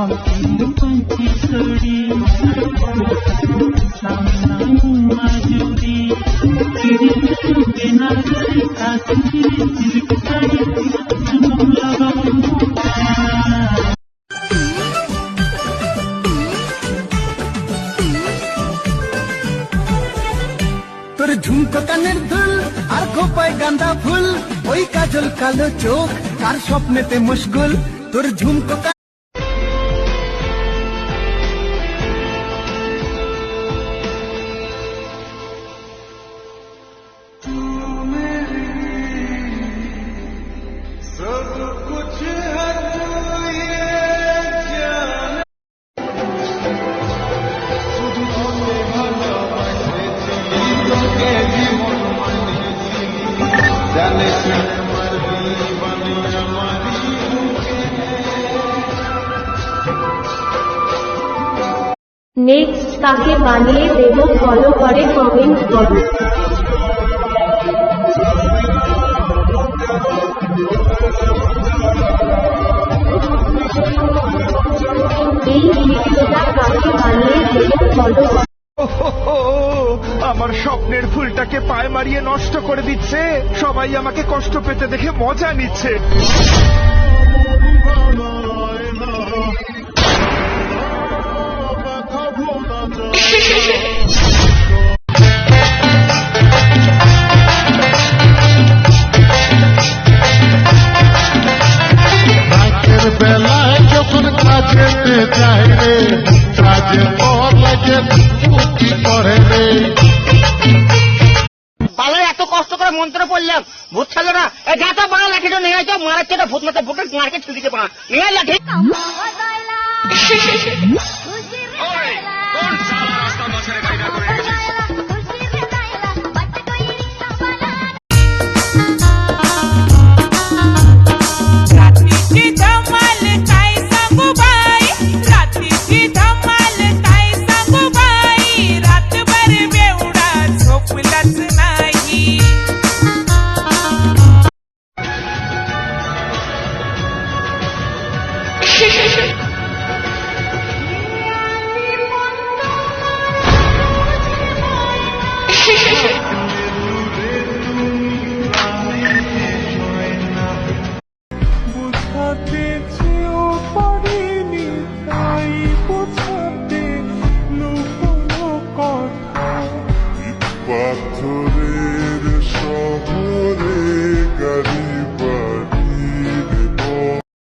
তোর ঝুমকো কানের দুল আর খোপায় গাঁদা ফুল, ওই কাজল কালো চোখ কার স্বপ্নেতে মুশগুল। তোর ঝুমকো নেক্সট কাকে বানিয়ে দেব ফলো করে কমেন্ট করো। এই ভিডিওটা কাকে বানিয়ে দেব ফলো করো। আমার স্বপ্নের ফুলটাকে পায়ে মারিয়ে নষ্ট করে দিচ্ছে, সবাই আমাকে কষ্ট পেতে দেখে মজা নিচ্ছে। রাতের বেলায় যখন কাজেতে যায় রে, কাজের পর লাগে কি করে রে। পালায় এত কষ্ট করে মন্ত্র পড়লাম, ভূত খেলো না। যা তো বাংলা লাঠিটা নিয়ে আসো, মারাচ্ছে তো ভূত মাথা ভূতের মার্কে ছুটি দিতে পারা নিয়ে লাঠি। বুঝাতে